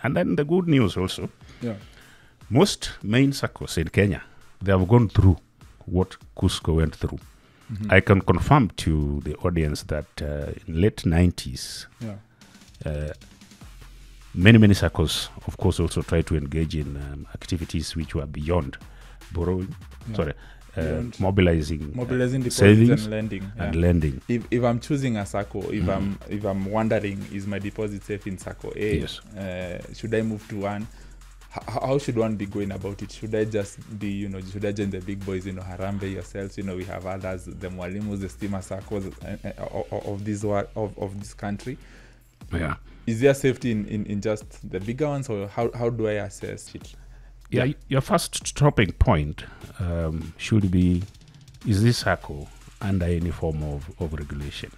And then the good news also, Yeah. most main Saccos in Kenya, they have gone through what Cusco went through. Mhm. I can confirm to the audience that in late 90s, Yeah. many Saccos, of course, also try to engage in activities which were beyond borrowing, Beyond mobilizing deposits savings and lending. and lending. If I'm choosing a Sacco, if I'm wondering, is my deposit safe in Sacco A? Yes. Should I move to one? How should one be going about it? Should I just be, should I join the big boys, Harambe yourselves? We have others, the Mwalimus, the Steamer Saccos of this country. Yeah. Is there safety in just the bigger ones, or how do I assess it? Yeah, your first stopping point should be, is this Sacco under any form of regulation?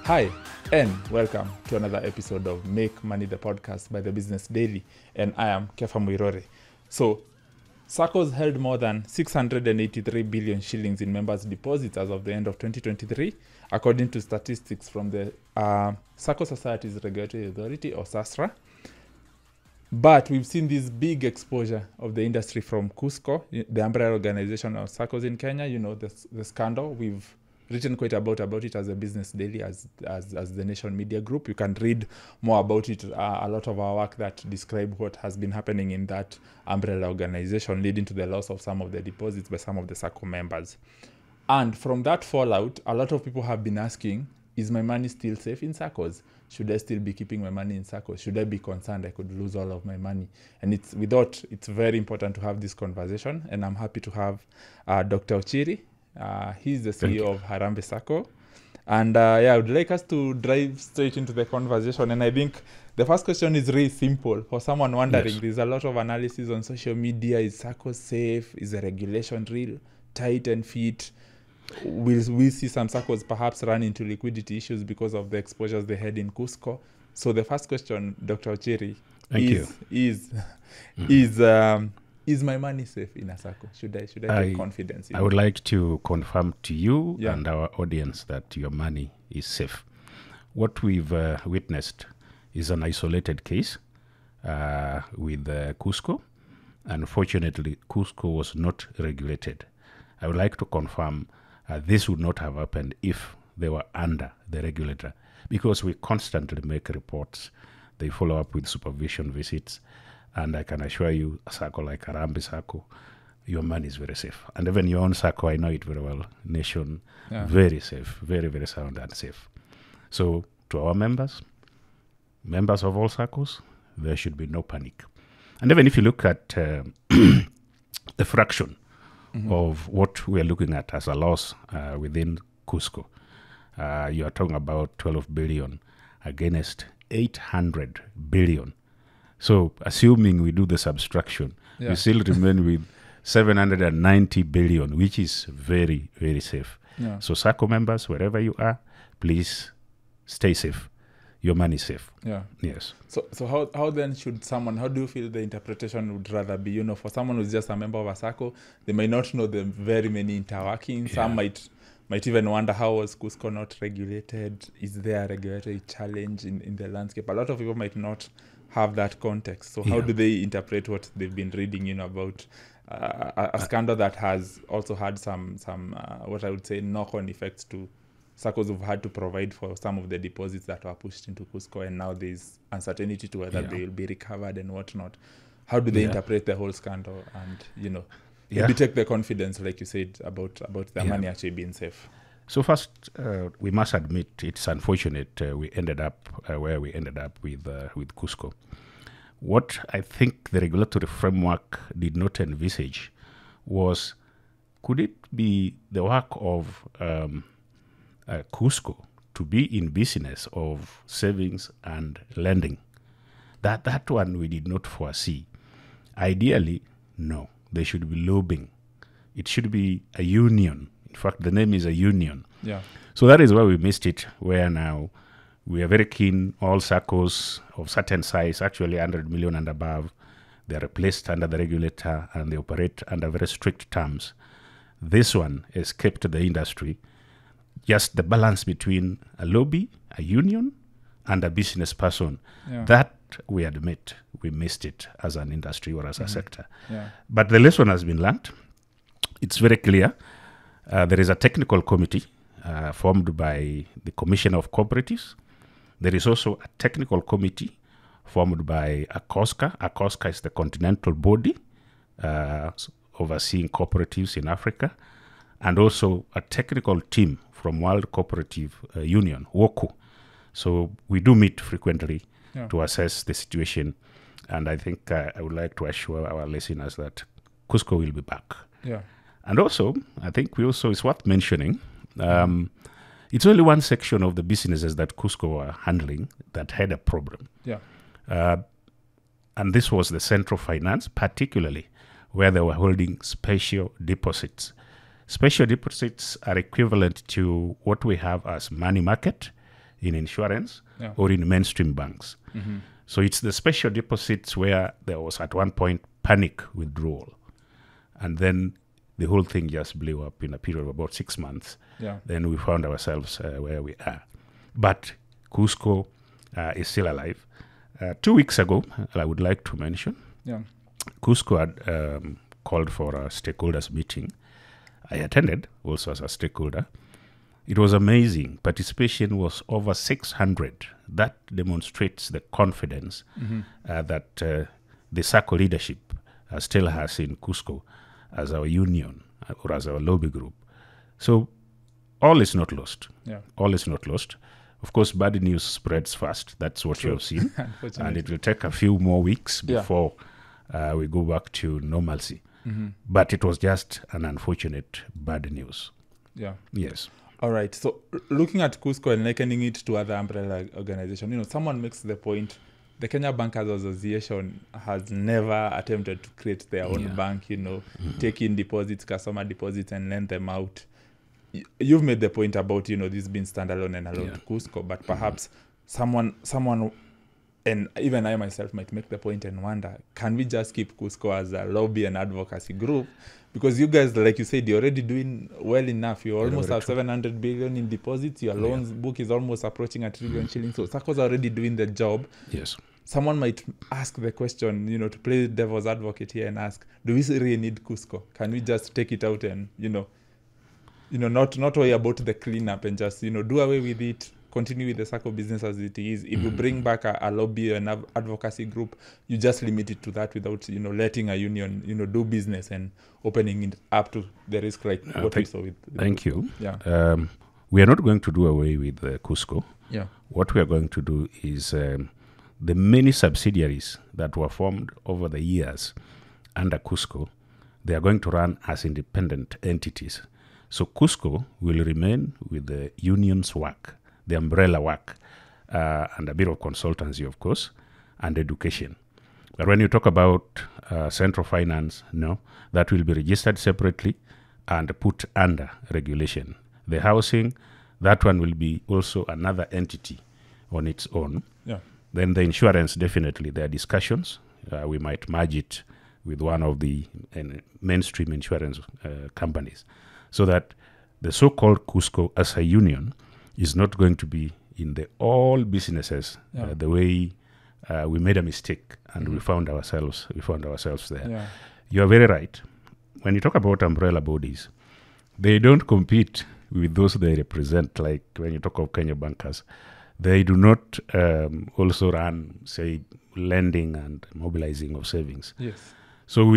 Hi, and welcome to another episode of Make Money the Podcast by the Business Daily, and I am Kefa Muirore. So, Saccos held more than 683 billion shillings in members' deposits as of the end of 2023, according to statistics from the Sacco Societies Regulatory Authority, or SASRA. But we've seen this big exposure of the industry from Cusco, the umbrella organization of Saccos in Kenya. The scandal. We've written quite about it as a Business Daily, as the Nation Media Group. You can read more about it. A lot of our work that describe what has been happening in that umbrella organization, leading to the loss of some of the deposits by some of the Sacco members. And from that fallout, a lot of people have been asking, is my money still safe in Saccos? Should I still be keeping my money in Saccos? Should I be concerned I could lose all of my money? And it's very important to have this conversation. And I'm happy to have Dr. Ochiri. He's the CEO of Harambe Sacco. And I would like us to drive straight into the conversation. And I think the first question is really simple. For someone wondering, Yes. There's a lot of analysis on social media. Is Sacco safe? Is the regulation real tight and fit? We'll see some Saccos perhaps run into liquidity issues because of the exposures they had in Cusco. So the first question, Dr. Ochiri, is my money safe in a Sacco? Should I take confidence in I would like to confirm to you Yeah. and our audience that your money is safe. What we've witnessed is an isolated case with Cusco. Unfortunately, Cusco was not regulated. I would like to confirm this would not have happened if they were under the regulator, because we constantly make reports. They follow up with supervision visits. And I can assure you, a Sacco like Harambe Sacco, your money is very safe. And even your own Sacco, I know it very well, Nation, very safe, very, very sound and safe. So to our members of all Saccos, there should be no panic. And even if you look at the fraction of what we are looking at as a loss within Cusco, you are talking about 12 billion against 800 billion. So assuming we do the subtraction, we still remain with 790 billion, which is very, very safe. Yeah. So Sacco members, wherever you are, please stay safe. Your money is safe. Yeah. Yes. So how then should someone, how do you feel the interpretation would rather be? For someone who's just a member of a Sacco, they might not know the very many interworkings. Yeah. Some might even wonder, how was Cusco not regulated? Is there a regulatory challenge in the landscape? A lot of people might not have that context. So how do they interpret what they've been reading, about a scandal that has also had some what I would say knock-on effects to Saccos who've had to provide for some of the deposits that were pushed into Cusco, and now there's uncertainty to whether they will be recovered and whatnot. How do they interpret the whole scandal and, maybe take the confidence, like you said, about their money actually being safe? So first, we must admit it's unfortunate we ended up where we ended up with Cusco. What I think the regulatory framework did not envisage was, could it be the work of Cusco to be in business of savings and lending? That one we did not foresee. Ideally, no. They should be lobbying. It should be a union. In fact, the name is a union. Yeah. So that is where we missed it, where now we are very keen, all Saccos of certain size, actually 100 million and above, they are placed under the regulator and they operate under very strict terms. This one escaped the industry just the balance between a lobby, a union, and a business person. Yeah. That we admit we missed it as an industry or as a sector. Yeah. But the lesson has been learned. It's very clear. There is a technical committee formed by the Commissioner of Cooperatives. There is also a technical committee formed by ACOSCA. ACOSCA is the continental body overseeing cooperatives in Africa, and also a technical team from World Cooperative Union, WOCU. So we do meet frequently to assess the situation, and I think I would like to assure our listeners that Cusco will be back. Yeah. And also, I think it's worth mentioning, it's only one section of the businesses that Cusco were handling that had a problem. Yeah. And this was the central finance, particularly where they were holding special deposits. Special deposits are equivalent to what we have as money market in insurance or in mainstream banks. Mm-hmm. So it's the special deposits where there was at one point panic withdrawal. And then the whole thing just blew up in a period of about 6 months. Yeah. Then we found ourselves where we are. But Cusco is still alive. 2 weeks ago, I would like to mention, Cusco had called for a stakeholders meeting. I attended also as a stakeholder. It was amazing. Participation was over 600. That demonstrates the confidence that the Sacco leadership still has in Cusco as our union or as our lobby group. So all is not lost. Yeah. All is not lost. Of course, bad news spreads fast. That's what you have seen. And it will take a few more weeks before we go back to normalcy. Mm-hmm. But it was just an unfortunate bad news. Yeah. Yes. All right. So looking at Cusco and likening it to other umbrella organizations, someone makes the point, the Kenya Bankers Association has never attempted to create their own bank, take in deposits, customer deposits, and lend them out. You've made the point about, this being standalone and allowed to Cusco, but perhaps someone, and even I myself might make the point and wonder, can we just keep Cusco as a lobby and advocacy group? Because you guys, like you said, you're already doing well enough. You almost have 700 billion in deposits. Your loans book is almost approaching a trillion shillings. So Saccos are already doing the job. Yes. Someone might ask the question, to play devil's advocate here and ask, do we really need Cusco? Can we just take it out and, not worry about the cleanup and just, do away with it, continue with the Sacco business as it is. If you bring back a lobby and advocacy group, you just limit it to that without, letting a union, do business and opening it up to the risk like what we saw with Thank Cusco. you. Yeah. We are not going to do away with Cusco. Yeah. What we are going to do is the many subsidiaries that were formed over the years under Cusco, they are going to run as independent entities. So Cusco will remain with the union's work, the umbrella work, and a bit of consultancy, of course, and education. But when you talk about central finance, that will be registered separately and put under regulation. The housing, that one will be also another entity on its own. Yeah. Then the insurance, definitely, there are discussions. We might merge it with one of the mainstream insurance companies, so that the so-called Cusco as a union is not going to be in the all businesses the way we made a mistake and we found ourselves there. Yeah. You are very right. When you talk about umbrella bodies, they don't compete with those they represent. Like when you talk of Kenya Bankers, they do not also run, say, lending and mobilizing of savings. Yes. So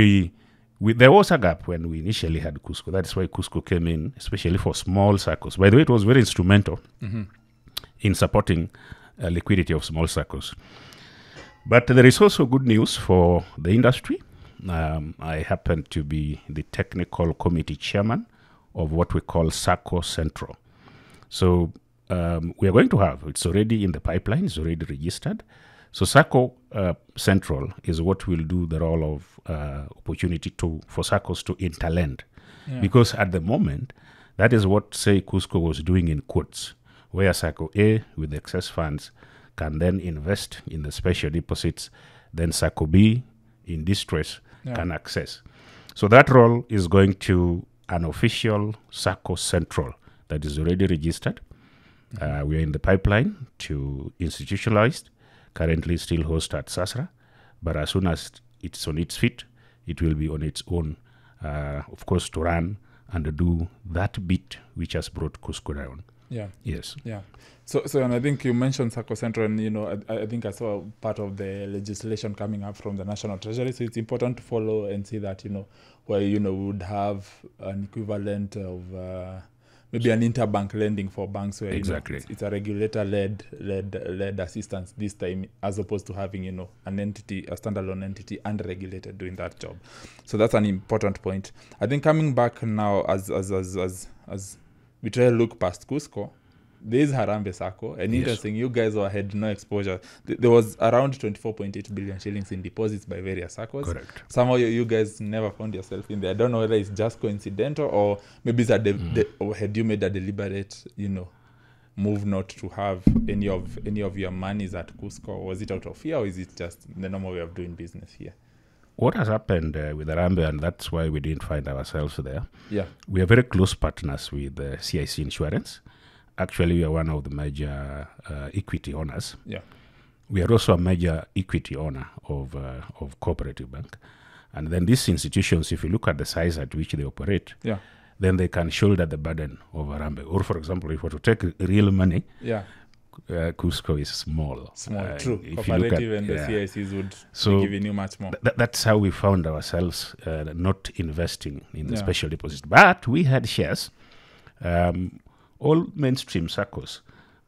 there was a gap when we initially had Cusco. That's why Cusco came in, especially for small Saccos. By the way, it was very instrumental in supporting liquidity of small Saccos. But there is also good news for the industry. I happen to be the technical committee chairman of what we call Sacco Central. So we are going to have, it's already in the pipeline, it's already registered. So Sacco Central is what will do the role of opportunity for Saccos to interlend. Yeah. Because at the moment, that is what, say, Cusco was doing in quotes, where Sacco A with excess funds can then invest in the special deposits, then Sacco B in distress can access. So that role is going to an official Sacco Central that is already registered. We are in the pipeline to institutionalize. Currently still host at Sasra, but as soon as it's on its feet, it will be on its own, of course, to run and do that bit which has brought Cusco down. Yeah. Yes. Yeah. So and I think you mentioned Saccos Central, and I think I saw part of the legislation coming up from the National Treasury. So it's important to follow and see that, where, we would have an equivalent of maybe an interbank lending for banks where Exactly. It's a regulator-led assistance this time, as opposed to having an entity, a standalone entity, unregulated doing that job. So that's an important point. I think coming back now, as we try to look past Cusco, there is Harambee Sacco, and interesting, you guys had no exposure. There was around 24.8 billion shillings in deposits by various Saccos. Correct. Somehow you guys never found yourself in there. I don't know whether it's just coincidental or maybe it's or had you made a deliberate, move not to have any of your monies at Cusco? Or was it out of fear, or is it just the normal way of doing business here? What has happened with Harambee, and that's why we didn't find ourselves there. Yeah. We are very close partners with CIC Insurance. Actually, we are one of the major equity owners. Yeah. We are also a major equity owner of Cooperative Bank. And then these institutions, if you look at the size at which they operate, then they can shoulder the burden of Harambee. Or, for example, if we were to take real money, Cusco is small. True. Cooperative and the CICs would be giving you much more. That's how we found ourselves not investing in the special deposit. But we had shares. All mainstream Saccos,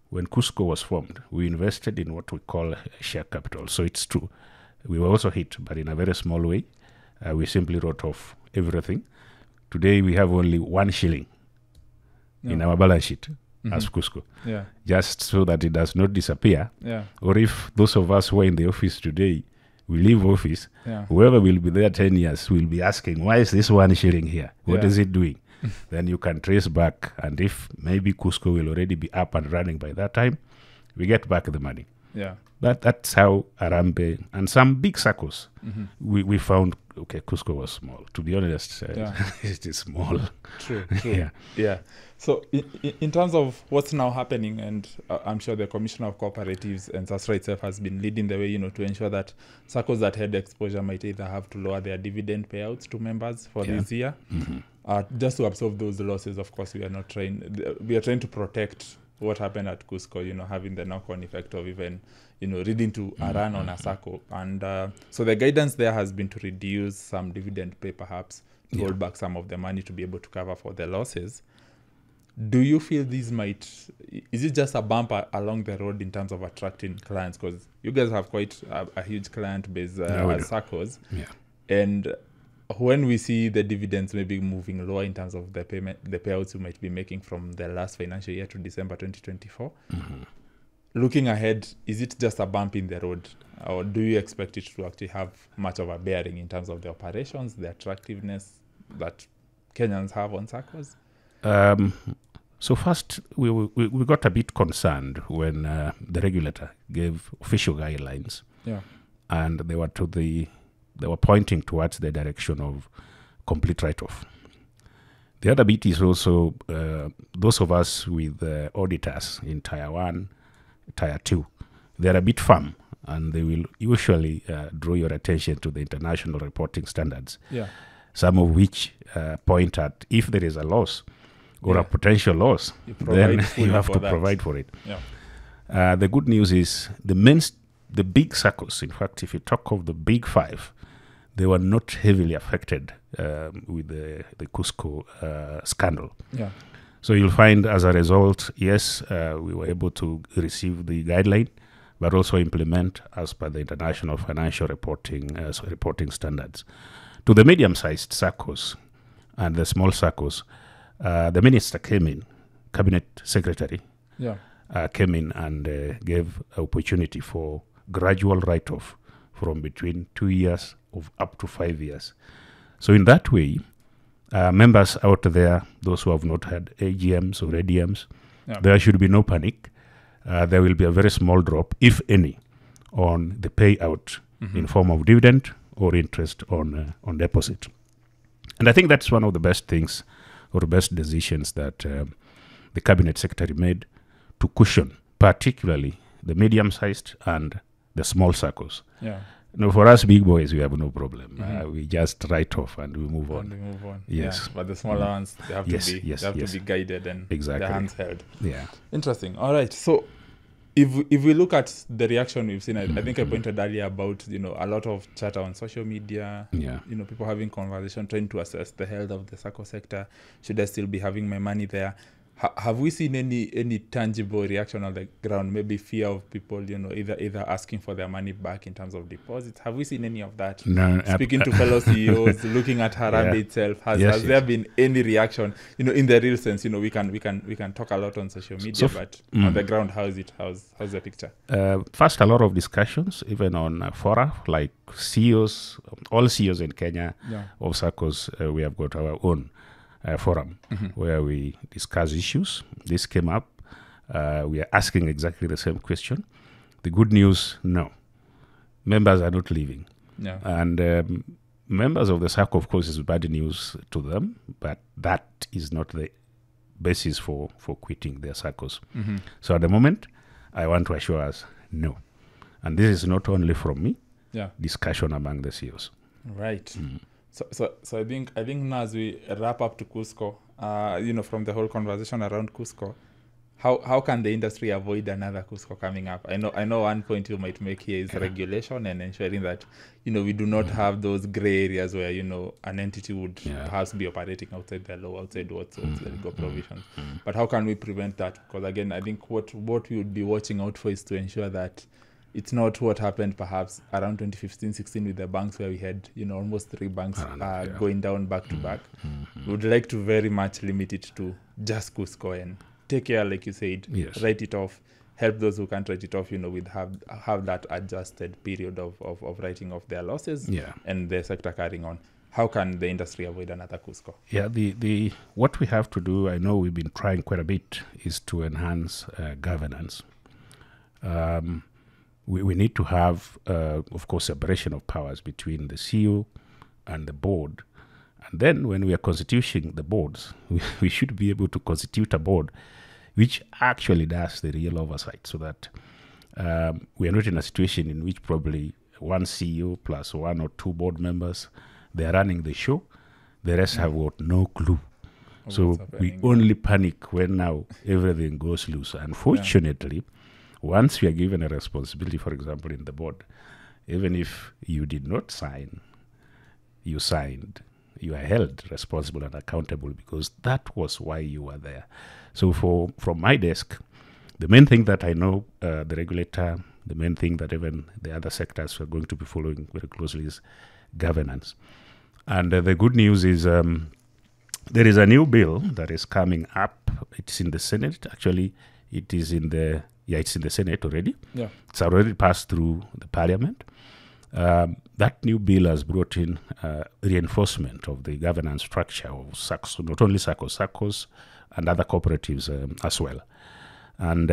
when Cusco was formed, we invested in what we call share capital. So it's true. We were also hit, but in a very small way. We simply wrote off everything. Today we have only 1 shilling in our balance sheet as Cusco, just so that it does not disappear. Or if those of us who are in the office today, we leave office, whoever will be there 10 years will be asking, why is this 1 shilling here? What is it doing? Then you can trace back, and if maybe Cusco will already be up and running by that time, we get back the money. That's how Harambee and some big Saccos, we found, Cusco was small. To be honest, it is small. True. Yeah. So in terms of what's now happening, and I'm sure the Commissioner of Cooperatives and SASRA itself has been leading the way, to ensure that Saccos that had exposure might either have to lower their dividend payouts to members for this year, just to absorb those losses. Of course, we are trying to protect what happened at Cusco, having the knock-on effect of even, leading to a run on a Sacco. And so the guidance there has been to reduce some dividend pay, perhaps, to hold back some of the money to be able to cover for the losses. Do you feel is it just a bump along the road in terms of attracting clients? Because you guys have quite a huge client base at Saccos. And when we see the dividends maybe moving lower in terms of the payouts you might be making from the last financial year to December 2024, looking ahead, is it just a bump in the road, or do you expect it to actually have much of a bearing in terms of the operations, the attractiveness that Kenyans have on Saccos? So first, we got a bit concerned when the regulator gave official guidelines, and they were pointing towards the direction of complete write-off. The other bit is also those of us with auditors in Tier 1, Tier 2, they're a bit firm, and they will usually draw your attention to the international reporting standards, some of which point at if there is a loss or a potential loss, then you have to provide for it. The good news is the big Saccos, in fact, if you talk of the big 5, they were not heavily affected with the Cusco scandal. So you'll find as a result, yes, we were able to receive the guideline, but also implement as per the international financial reporting standards. To the medium-sized Saccos and the small Saccos, the minister came in, cabinet secretary, came in and gave opportunity for gradual write-off from between 2 years of up to 5 years. So in that way, members out there, those who have not had AGMs or ADMs, there should be no panic. There will be a very small drop, if any, on the payout in form of dividend or interest on deposit. And I think that's one of the best things or best decisions that the cabinet secretary made to cushion, particularly the medium-sized and the small Saccos. Yeah. No, for us big boys, we have no problem. We just write off and we move on. And we move on. Yes. Yeah. But the smaller ones, they have Yes, to be yes, they have yes. to be guided and Exactly. their hands held. Yeah. Interesting. All right. So if we look at the reaction we've seen, I think I pointed earlier about, a lot of chatter on social media, Yeah. people having conversation, trying to assess the health of the Sacco sector. Should I still be having my money there? Have we seen any tangible reaction on the ground? Maybe fear of people, either asking for their money back in terms of deposits. Have we seen any of that? No. Speaking to fellow CEOs, looking at Harambee itself, has there been any reaction? In the real sense, we can talk a lot on social media, but on the ground, how is it? How's the picture? First, a lot of discussions, even on fora like CEOs, all CEOs in Kenya of Saccos. We have got our own forum where we discuss issues. This came up. We are asking exactly the same question. The good news, no. Members are not leaving. Yeah. And members of the Sacco, of course, is bad news to them, but that is not the basis for quitting their Saccos. So at the moment, I want to assure us, no. And this is not only from me, discussion among the CEOs. Right. So I think now as we wrap up to Cusco, from the whole conversation around Cusco, how can the industry avoid another Cusco coming up? I know one point you might make here is regulation and ensuring that we do not have those gray areas where an entity would perhaps be operating outside the law, outside what's the legal provisions. But how can we prevent that? Because again, I think what we would be watching out for is to ensure that it's not what happened perhaps around 2015-16 with the banks, where we had almost 3 banks going down back to back. We would like to very much limit it to just Cusco and take care, like you said, write it off, help those who can't write it off, with have that adjusted period of writing off their losses and the sector carrying on. How can the industry avoid another Cusco? Yeah, the what we have to do, I know we've been trying quite a bit, is to enhance governance. We need to have, of course, separation of powers between the CEO and the board. And then when we are constituting the boards, we should be able to constitute a board which actually does the real oversight, so that we are not in a situation in which probably one CEO plus 1 or 2 board members, they are running the show. The rest have got no clue. So we only panic when now everything goes loose. Unfortunately, once you are given a responsibility, for example, in the board, even if you did not sign, you signed, you are held responsible and accountable, because that was why you were there. So from my desk, the main thing that I know, the regulator, the main thing that even the other sectors are going to be following very closely is governance. And the good news is there is a new bill that is coming up. It's in the Senate. Actually, it is in the it's in the Senate already. Yeah. It's already passed through the Parliament. That new bill has brought in reinforcement of the governance structure of Saccos, not only Saccos and other cooperatives as well. And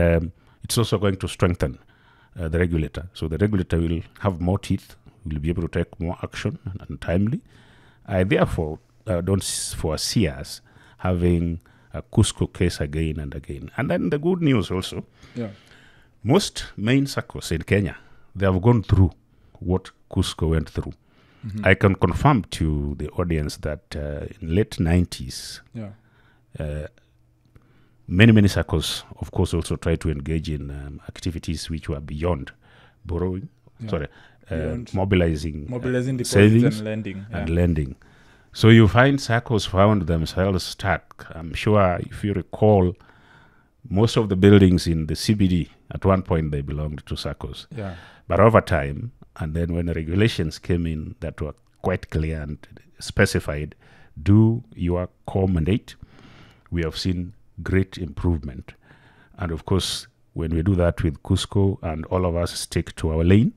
it's also going to strengthen the regulator. So the regulator will have more teeth, will be able to take more action and timely. I therefore don't foresee us having a Cusco case again and again. And then the good news also, most main Saccos in Kenya, they have gone through what Cusco went through. I can confirm to the audience that in late 90s, many Saccos, of course, also tried to engage in activities which were beyond borrowing, mobilizing deposits savings and lending. So you find Saccos found themselves stuck. I'm sure if you recall, most of the buildings in the CBD, at one point they belonged to Saccos. Yeah. But over time, and then when the regulations came in that were quite clear and specified, do your core mandate, we have seen great improvement. And of course, when we do that with Cusco and all of us stick to our lane,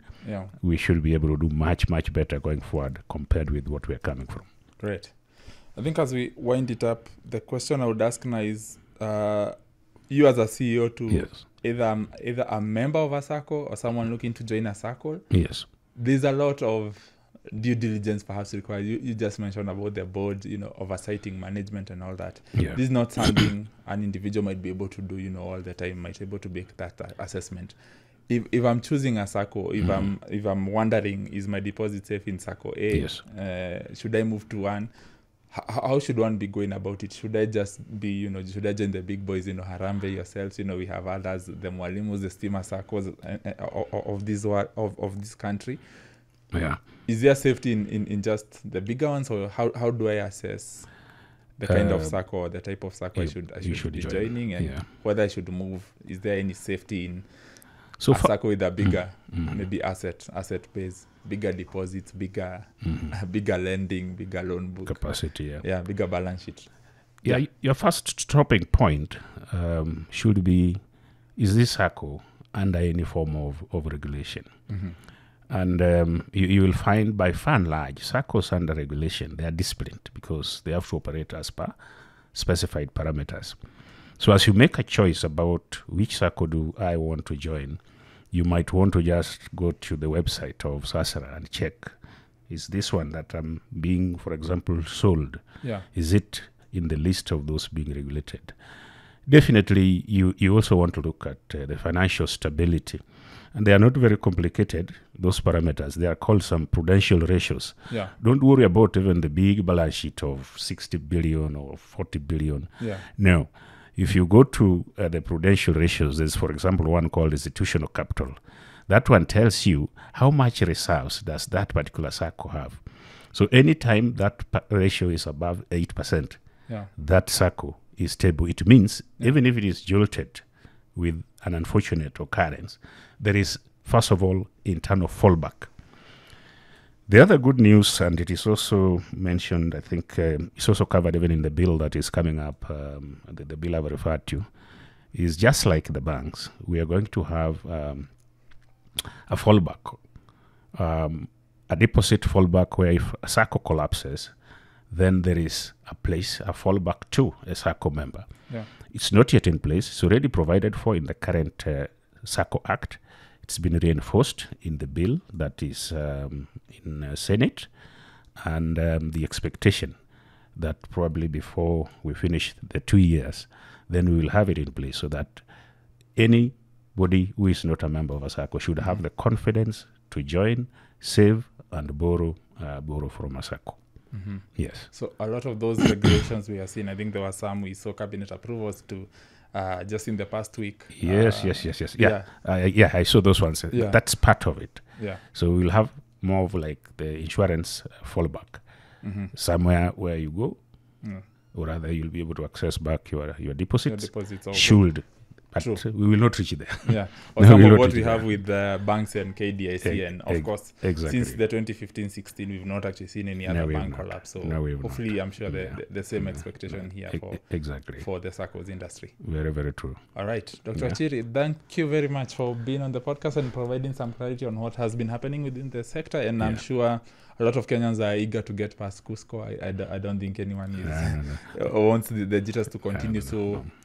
we should be able to do much, much better going forward compared with what we are coming from. Great. I think as we wind it up, the question I would ask now is, you as a CEO to either a member of a Sacco or someone looking to join a Sacco. Yes. There's a lot of due diligence perhaps required. You just mentioned about the board, oversighting management and all that. This is not something an individual might be able to do, all the time, might be able to make that assessment. If I'm choosing a Sacco, if I'm wondering, is my deposit safe in Sacco A? Yes. Should I move to one? How should one be going about it? Should I just be, should I join the big boys, Harambe yourselves? We have others, the Mwalimus, the Steamer Saccos of this country. Yeah. Is there safety in just the bigger ones, or how do I assess the kind of Sacco or the type of Sacco I should be joining, and whether I should move? Is there any safety in a Sacco with a bigger maybe asset base, bigger deposits, bigger lending, bigger loan book capacity? Bigger balance sheet? Your first stopping point should be: is this Sacco under any form of regulation? And you will find, by far and large, Saccos under regulation, they are disciplined because they have to operate as per specified parameters. So as you make a choice about which Sacco do I want to join, you might want to just go to the website of SASRA and check, is this one that I'm being, for example, sold? Is it in the list of those being regulated? Definitely, you also want to look at the financial stability. And they are not very complicated, those parameters. They are called some prudential ratios. Don't worry about even the big balance sheet of 60 billion or 40 billion. No. If you go to the prudential ratios, there's, for example, one called institutional capital. That one tells you how much reserves does that particular Sacco have. So anytime that ratio is above 8%, that Sacco is stable. It means even if it is jolted with an unfortunate occurrence, there is, first of all, internal fallback. The other good news, and it is also mentioned, I think it's also covered even in the bill that is coming up, the bill I've referred to, is just like the banks, we are going to have a fallback, a deposit fallback, where if a Sacco collapses, then there is a fallback to a Sacco member. It's not yet in place. It's already provided for in the current Sacco Act. It's been reinforced in the bill that is in Senate. And the expectation that probably before we finish the 2 years, then we will have it in place so that anybody who is not a member of a Sacco should have the confidence to join, save, and borrow from a Sacco. Yes. So a lot of those regulations we have seen, I think there were some we saw cabinet approvals to just in the past week. Yes. I saw those ones. That's part of it. So we'll have more of like the insurance fallback, somewhere where you go, or rather you'll be able to access back your deposits. Should. But we will not reach there. Or some of what we have with the banks and KDIC, and of course, since the 2015-16, we've not actually seen any other bank collapse. So hopefully, I'm sure the same expectation here for the Saccos industry. Very, very true. All right, Dr. Chiri, thank you very much for being on the podcast and providing some clarity on what has been happening within the sector. And I'm sure a lot of Kenyans are eager to get past Cusco. I don't think anyone wants the jitters to continue.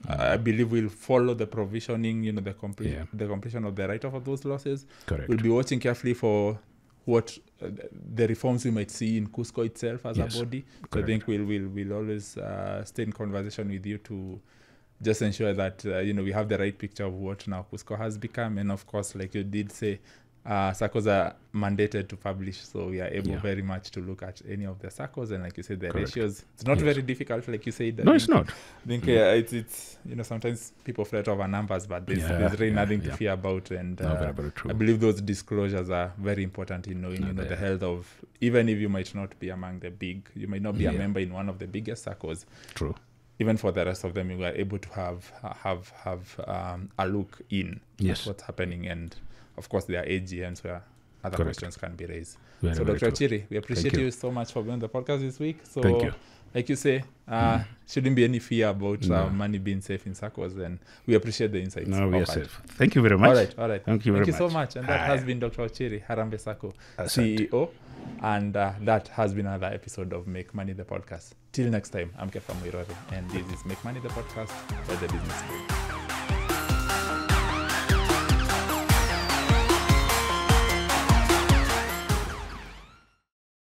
I believe we'll follow the provisioning, the completion of the write-off of those losses. Correct. We'll be watching carefully for what the reforms we might see in Cusco itself as a body. So I think we'll always stay in conversation with you to just ensure that we have the right picture of what now Cusco has become. And of course, like you did say, Saccos are mandated to publish, so we are able very much to look at any of the Saccos, and like you said, the ratios. It's not very difficult, like you said. No, it's not. I think it's sometimes people fret over numbers, but there's really nothing to fear about, and very true. I believe those disclosures are very important in knowing the health of, even if you might not be among the big, you might not be a member in one of the biggest Saccos. True. Even for the rest of them, we are able to have a look in at what's happening, and of course, there are AGMs where other questions can be raised. So, Dr. Chiri, we appreciate you so much for being on the podcast this week. So, thank you. Like you say, shouldn't be any fear about money being safe in Saccos, and we appreciate the insights. No, we are safe. Thank you very much. All right. Thank you very much. Thank you so much. And that has been Dr. Chiri, Harambe Sacco CEO. And that has been another episode of Make Money the Podcast. Till next time, I'm Kefa Mwirori, and this is Make Money the Podcast by the Business School.